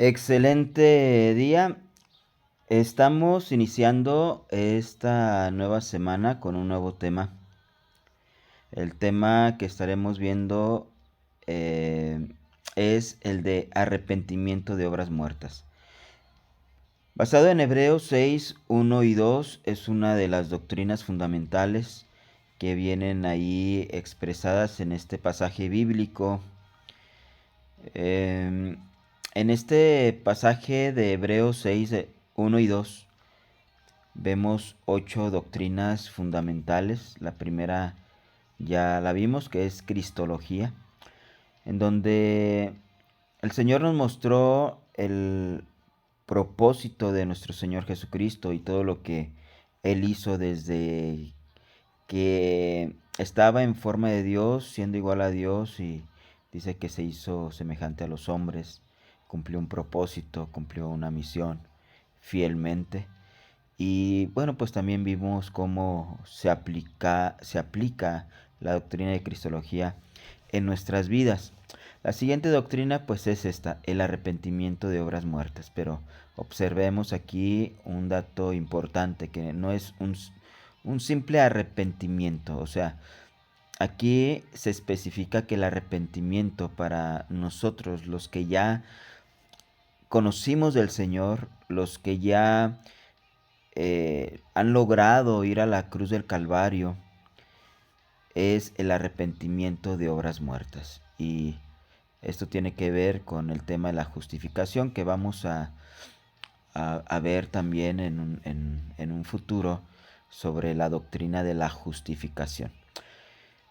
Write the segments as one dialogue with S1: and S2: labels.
S1: Excelente día. Estamos iniciando esta nueva semana con un nuevo tema. El tema que estaremos viendo eh, es el de arrepentimiento de obras muertas. Basado en Hebreos 6, 1 y 2, es una de las doctrinas fundamentales que vienen ahí expresadas en este pasaje bíblico. Em, en este pasaje de Hebreos 6, 1 y 2, vemos 8 doctrinas fundamentales. La primera ya la vimos, que es Cristología, en donde el Señor nos mostró el propósito de nuestro Señor Jesucristo y todo lo que Él hizo desde que estaba en forma de Dios, siendo igual a Dios, y dice que se hizo semejante a los hombres, cumplió un propósito, cumplió una misión fielmente. Y bueno, pues también vimos cómo se aplica la doctrina de Cristología en nuestras vidas. La siguiente doctrina pues es esta, el arrepentimiento de obras muertas. Pero observemos aquí un dato importante, que no es un simple arrepentimiento. O sea, aquí se especifica que el arrepentimiento para nosotros, los que ya conocimos del Señor, los que ya han logrado ir a la cruz del Calvario, es el arrepentimiento de obras muertas. Y esto tiene que ver con el tema de la justificación, que vamos a ver también en un futuro sobre la doctrina de la justificación.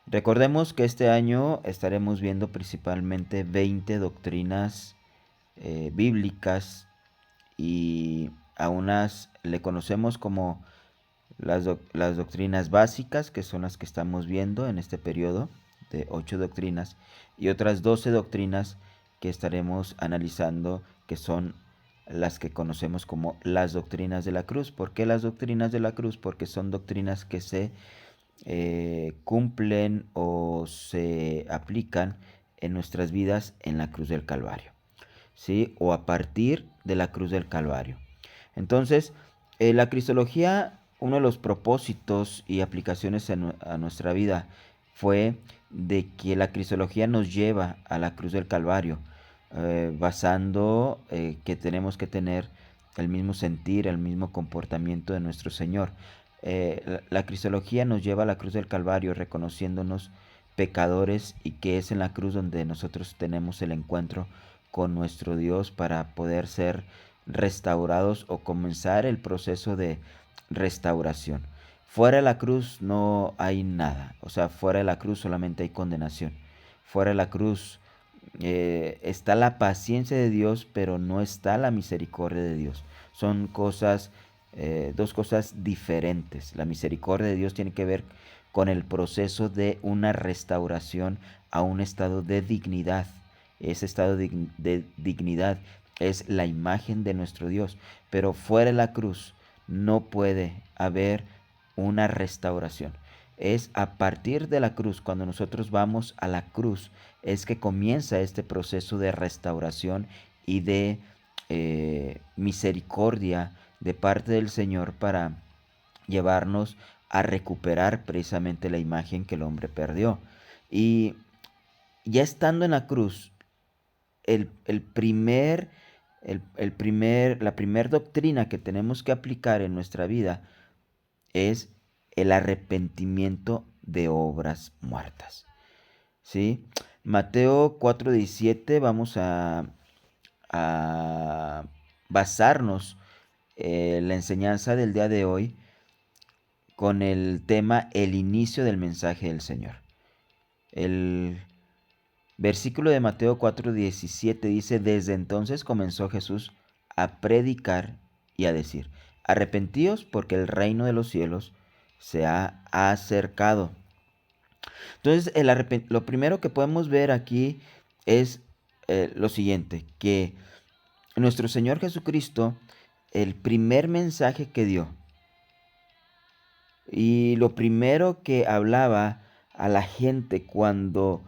S1: Recordemos que este año estaremos viendo principalmente 20 doctrinas bíblicas, y a unas le conocemos como las doctrinas básicas, que son las que estamos viendo en este periodo de 8 doctrinas, y otras 12 doctrinas que estaremos analizando, que son las que conocemos como las doctrinas de la cruz. ¿Por qué las doctrinas de la cruz? Porque son doctrinas que se cumplen o se aplican en nuestras vidas en la cruz del Calvario, ¿sí? O a partir de la cruz del Calvario. Entonces, la cristología, uno de los propósitos y aplicaciones a nuestra vida fue de que la cristología nos lleva a la cruz del Calvario, basando que tenemos que tener el mismo sentir, el mismo comportamiento de nuestro Señor. La cristología nos lleva a la cruz del Calvario reconociéndonos pecadores, y que es en la cruz donde nosotros tenemos el encuentro con nuestro Dios para poder ser restaurados o comenzar el proceso de restauración. Fuera de la cruz no hay nada, o sea, fuera de la cruz solamente hay condenación. Fuera de la cruz está la paciencia de Dios, pero no está la misericordia de Dios. Son cosas, dos cosas diferentes. La misericordia de Dios tiene que ver con el proceso de una restauración a un estado de dignidad. Ese estado de dignidad es la imagen de nuestro Dios, pero fuera de la cruz no puede haber una restauración. Es a partir de la cruz, cuando nosotros vamos a la cruz, es que comienza este proceso de restauración y de misericordia de parte del Señor para llevarnos a recuperar precisamente la imagen que el hombre perdió. Y ya estando en la cruz, el primer, la primera doctrina que tenemos que aplicar en nuestra vida es el arrepentimiento de obras muertas, ¿sí? Mateo 4:17, vamos a basarnos en la enseñanza del día de hoy con el tema el inicio del mensaje del Señor. El versículo de Mateo 4:17 dice: desde entonces comenzó Jesús a predicar y a decir: arrepentíos, porque el reino de los cielos se ha acercado. Entonces, lo primero que podemos ver aquí es lo siguiente, que nuestro Señor Jesucristo, el primer mensaje que dio y lo primero que hablaba a la gente cuando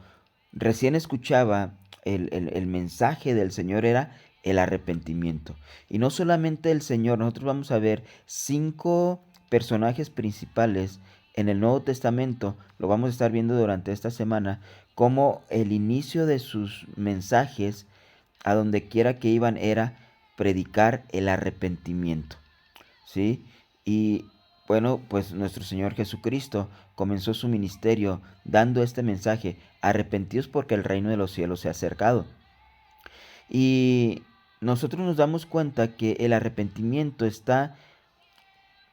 S1: recién escuchaba el mensaje del Señor, era el arrepentimiento. Y no solamente el Señor, nosotros vamos a ver 5 personajes principales en el Nuevo Testamento, lo vamos a estar viendo durante esta semana, como el inicio de sus mensajes, a donde quiera que iban, era predicar el arrepentimiento, ¿sí? Y bueno, pues nuestro Señor Jesucristo comenzó su ministerio dando este mensaje: arrepentidos porque el reino de los cielos se ha acercado. Y nosotros nos damos cuenta que el arrepentimiento está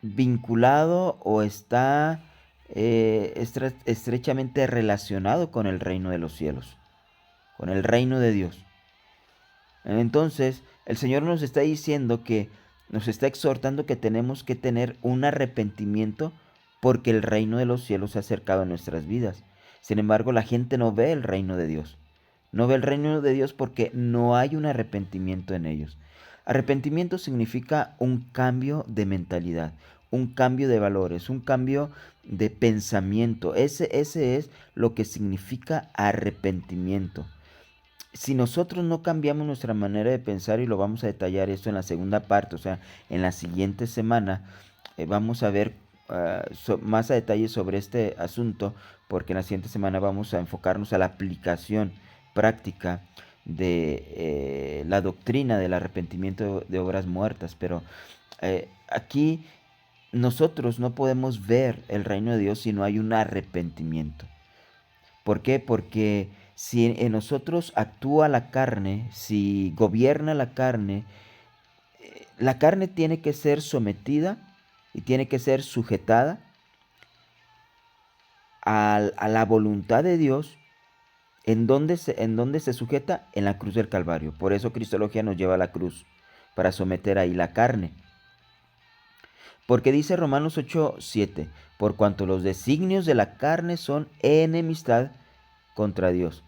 S1: vinculado o está estrechamente relacionado con el reino de los cielos, con el reino de Dios. Entonces, el Señor nos está diciendo que, nos está exhortando que tenemos que tener un arrepentimiento porque el reino de los cielos se ha acercado a nuestras vidas. Sin embargo, la gente no ve el reino de Dios. No ve el reino de Dios porque no hay un arrepentimiento en ellos. Arrepentimiento significa un cambio de mentalidad, un cambio de valores, un cambio de pensamiento. Ese es lo que significa arrepentimiento. Si nosotros no cambiamos nuestra manera de pensar, y lo vamos a detallar esto en la segunda parte, o sea, en la siguiente semana, vamos a ver más a detalle sobre este asunto, porque en la siguiente semana vamos a enfocarnos a la aplicación práctica de la doctrina del arrepentimiento de obras muertas. Pero aquí nosotros no podemos ver el reino de Dios si no hay un arrepentimiento. ¿Por qué? Porque si en nosotros actúa la carne, si gobierna la carne tiene que ser sometida y tiene que ser sujetada a la voluntad de Dios. ¿En dónde se sujeta? En la cruz del Calvario. Por eso Cristología nos lleva a la cruz, para someter ahí la carne. Porque dice Romanos 8:7, por cuanto los designios de la carne son enemistad contra Dios,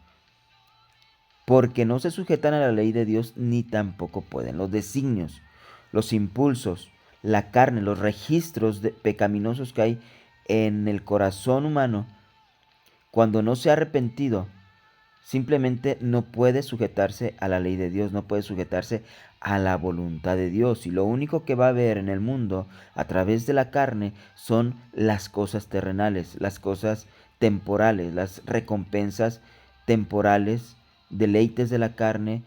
S1: porque no se sujetan a la ley de Dios ni tampoco pueden. Los designios, los impulsos, la carne, los registros pecaminosos que hay en el corazón humano, cuando no se ha arrepentido, simplemente no puede sujetarse a la ley de Dios, no puede sujetarse a la voluntad de Dios. Y lo único que va a haber en el mundo a través de la carne son las cosas terrenales, las cosas temporales, las recompensas temporales, deleites de la carne,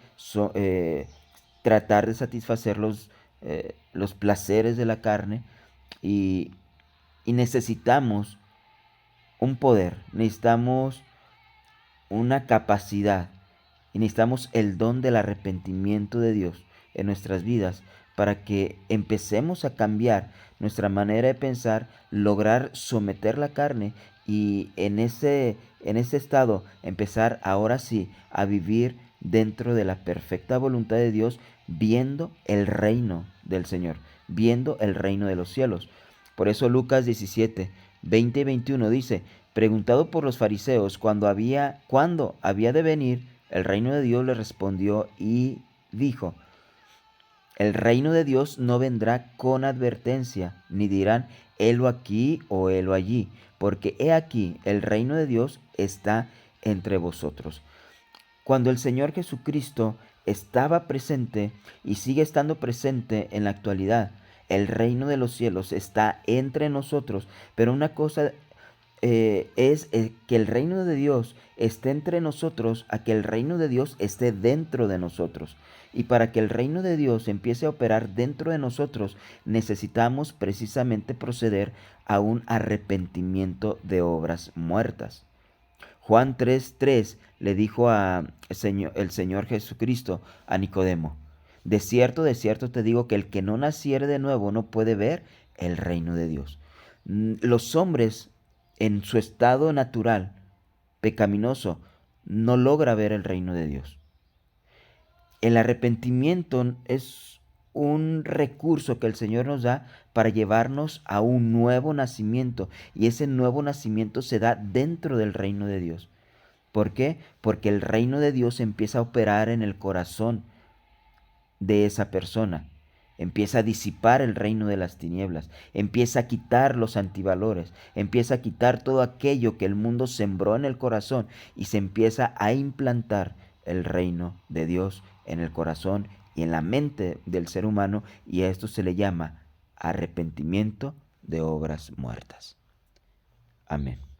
S1: tratar de satisfacer los placeres de la carne. Y, y necesitamos un poder, necesitamos una capacidad y necesitamos el don del arrepentimiento de Dios en nuestras vidas para que empecemos a cambiar nuestra manera de pensar, lograr someter la carne y en ese estado empezar ahora sí a vivir dentro de la perfecta voluntad de Dios, viendo el reino del Señor, viendo el reino de los cielos. Por eso Lucas 17, 20 y 21 dice: preguntado por los fariseos cuándo había de venir el reino de Dios, le respondió y dijo: el reino de Dios no vendrá con advertencia, ni dirán helo aquí o helo allí, porque he aquí el reino de Dios está entre vosotros. Cuando el Señor Jesucristo estaba presente y sigue estando presente en la actualidad, el reino de los cielos está entre nosotros. Pero una cosa es que el reino de Dios esté entre nosotros, a que el reino de Dios esté dentro de nosotros. Y para que el reino de Dios empiece a operar dentro de nosotros, necesitamos precisamente proceder a un arrepentimiento de obras muertas. Juan 3:3 le dijo el Señor Jesucristo a Nicodemo: de cierto te digo que el que no naciere de nuevo no puede ver el reino de Dios. Los hombres en su estado natural, pecaminoso, no logra ver el reino de Dios. El arrepentimiento es un recurso que el Señor nos da para llevarnos a un nuevo nacimiento, y ese nuevo nacimiento se da dentro del reino de Dios. ¿Por qué? Porque el reino de Dios empieza a operar en el corazón de esa persona. Empieza a disipar el reino de las tinieblas, empieza a quitar los antivalores, empieza a quitar todo aquello que el mundo sembró en el corazón, y se empieza a implantar el reino de Dios en el corazón y en la mente del ser humano, y a esto se le llama arrepentimiento de obras muertas. Amén.